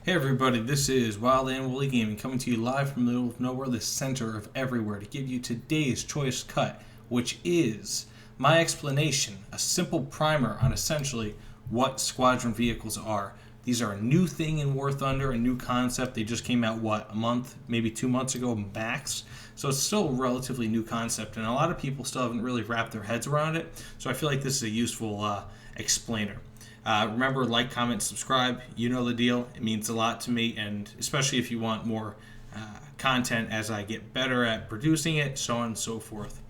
Hey everybody, this is Wild and Woolly Gaming coming to you live from the middle of nowhere, the center of everywhere, to give you today's choice cut, which is my explanation, a simple primer on essentially what Squadron vehicles are. These are a new thing in War Thunder, a new concept. They just came out, a month, maybe 2 months ago, max. So it's still a relatively new concept, and a lot of people still haven't really wrapped their heads around it. So I feel like this is a useful explainer. Remember, like, comment, subscribe. You know the deal. It means a lot to me, and especially if you want more content as I get better at producing it, so on and so forth.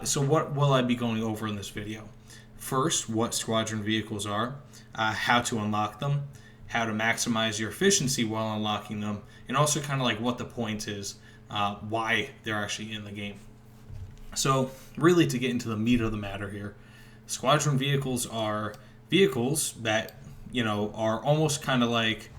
So what will I be going over in this video? First, what Squadron vehicles are, how to unlock them, how to maximize your efficiency while unlocking them, and also kind of like what the point is, why they're actually in the game. So really, to get into the meat of the matter here, Squadron vehicles are vehicles that are almost kind of like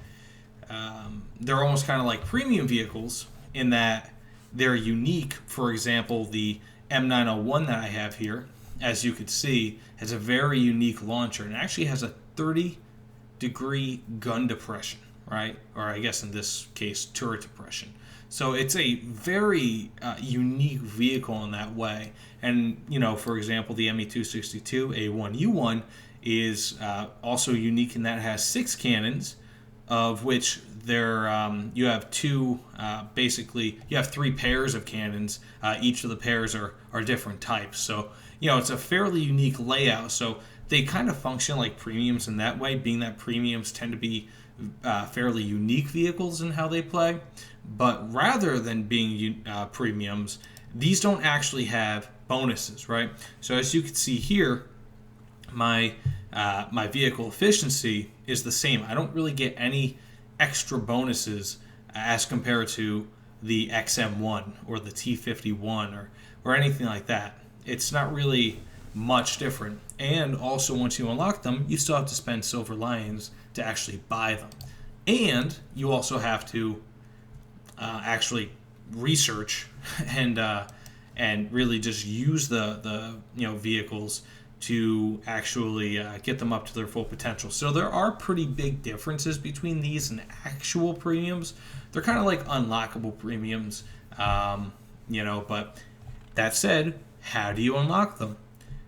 premium vehicles in that they're unique. For example, the M901 that I have here, as you could see, has a very unique launcher and actually has a 30-degree gun depression, right? Or I guess in this case, turret depression. So it's a very unique vehicle in that way. And, for example, the ME-262A1U1 is also unique in that it has 6 cannons, of which you have two, basically, you have 3 pairs of cannons. Each of the pairs are different types. So, it's a fairly unique layout. So they kind of function like premiums in that way, being that premiums tend to be fairly unique vehicles in how they play. But rather than being premiums, these don't actually have bonuses, right? So as you can see here, my vehicle efficiency is the same. I don't really get any extra bonuses as compared to the XM1 or the T51 or anything like that. It's not really much different. And also, once you unlock them, you still have to spend Silver Lions to actually buy them. And you also have to actually research and really just use the vehicles to actually get them up to their full potential. So there are pretty big differences between these and actual premiums. They're kind of like unlockable premiums, but that said, how do you unlock them?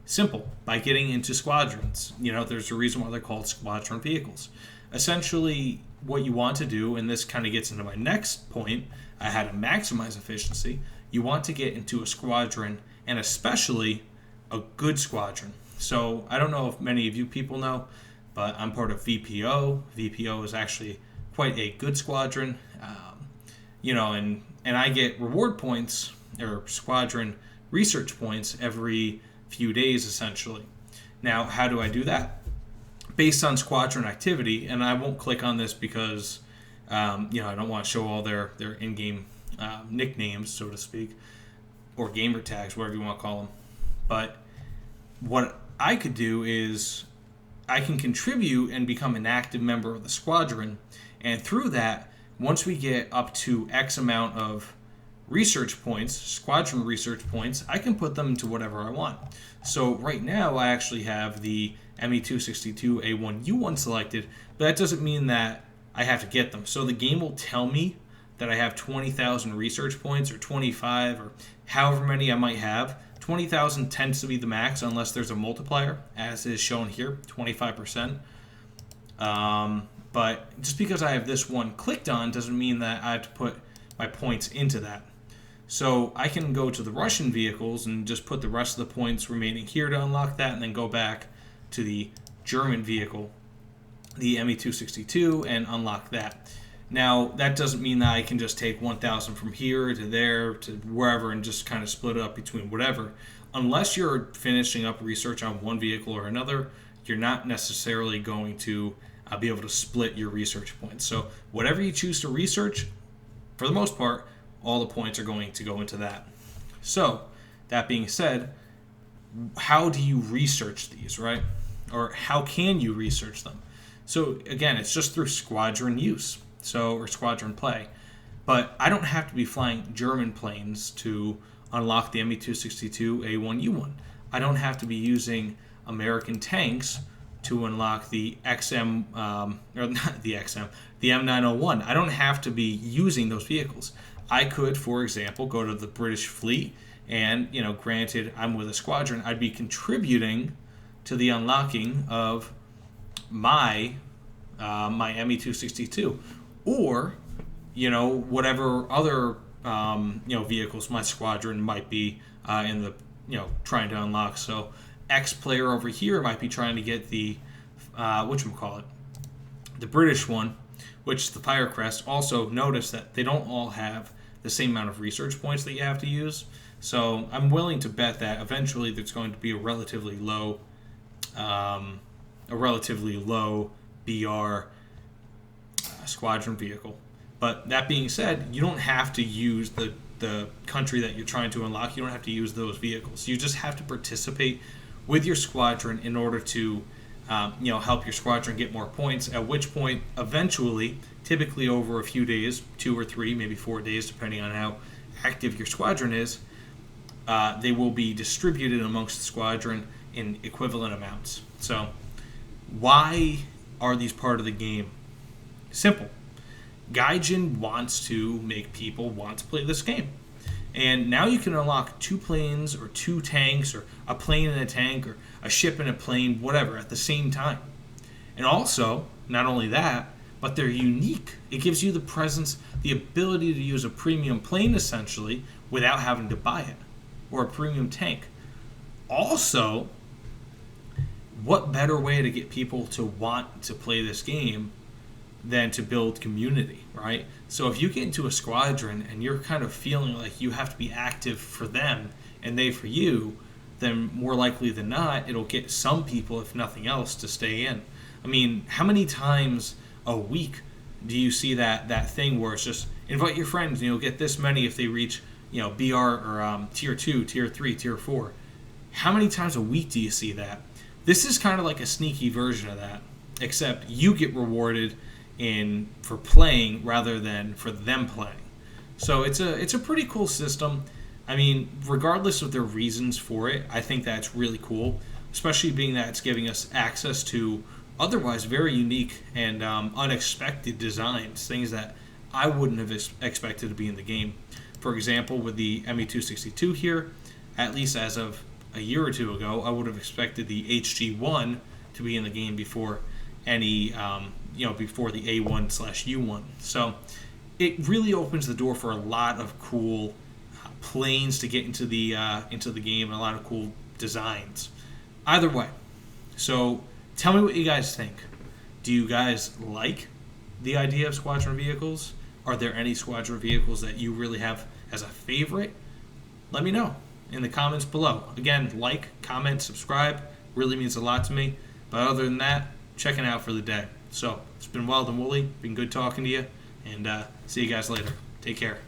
Simple, by getting into squadrons. There's a reason why they're called Squadron vehicles. Essentially, what you want to do, and this kind of gets into my next point, how to maximize efficiency, you want to get into a squadron, and especially a good squadron. So I don't know if many of you people know, but I'm part of VPO. VPO is actually quite a good squadron, and I get reward points or squadron research points every few days, essentially. Now, how do I do that? Based on squadron activity, and I won't click on this because I don't want to show all their in-game nicknames, so to speak, or gamer tags, whatever you want to call them. But what I could do is I can contribute and become an active member of the squadron, and through that, once we get up to X amount of research points, squadron research points, I can put them into whatever I want. So right now I actually have the ME-262A1U1 selected, but that doesn't mean that I have to get them. So the game will tell me that I have 20,000 research points or 25 or however many I might have. 20,000 tends to be the max unless there's a multiplier, as is shown here, 25%. But just because I have this one clicked on doesn't mean that I have to put my points into that. So I can go to the Russian vehicles and just put the rest of the points remaining here to unlock that, and then go back to the German vehicle, the ME-262, and unlock that. Now, that doesn't mean that I can just take 1,000 from here to there to wherever and just kind of split it up between whatever. Unless you're finishing up research on one vehicle or another, you're not necessarily going to be able to split your research points. So whatever you choose to research, for the most part, all the points are going to go into that. So, that being said, how do you research these, right? Or how can you research them? So, again, it's just through squadron use, or squadron play. But I don't have to be flying German planes to unlock the ME-262A1U1. I don't have to be using American tanks to unlock the XM, or not the XM, the M901. I don't have to be using those vehicles. I could, for example, go to the British fleet, and, granted, I'm with a squadron, I'd be contributing to the unlocking of my ME-262, or, whatever other, vehicles my squadron might be in the, trying to unlock. So X player over here might be trying to get the, the British one, which is the Firecrest. Also, notice that they don't all have the same amount of research points that you have to use. So I'm willing to bet that eventually there's going to be a relatively low BR squadron vehicle. But that being said, you don't have to use the country that you're trying to unlock. You don't have to use those vehicles. You just have to participate with your squadron in order to help your squadron get more points, at which point eventually, typically over a few days, 2 or 3, maybe 4 days, depending on how active your squadron is, they will be distributed amongst the squadron in equivalent amounts. So why are these part of the game? Simple. Gaijin wants to make people want to play this game. And now you can unlock 2 planes or 2 tanks or a plane and a tank or a ship and a plane, whatever, at the same time. And also, not only that, but they're unique. It gives you the presence, the ability to use a premium plane essentially without having to buy it, or a premium tank. Also, what better way to get people to want to play this game than to build community, right? So if you get into a squadron and you're kind of feeling like you have to be active for them and they for you, then more likely than not, it'll get some people, if nothing else, to stay in. I mean, how many times a week do you see that thing where it's just invite your friends and you'll get this many if they reach, BR or tier 2, tier 3, tier 4. How many times a week do you see that? This is kind of like a sneaky version of that, except you get rewarded for playing rather than for them playing. So it's a pretty cool system. I mean, regardless of their reasons for it, I think that's really cool, especially being that it's giving us access to otherwise very unique and unexpected designs, things that I wouldn't have expected to be in the game. For example, with the ME-262 here, at least as of a year or two ago, I would have expected the HG1 to be in the game before any, before the A1/U1. So it really opens the door for a lot of cool planes to get into the game, and a lot of cool designs. Either way, so tell me what you guys think. Do you guys like the idea of squadron vehicles? Are there any squadron vehicles that you really have as a favorite? Let me know in the comments below. Again, like, comment, subscribe. Really means a lot to me. But other than that, checking out for the day. So, it's been Wild and Woolly. Been good talking to you. And see you guys later. Take care.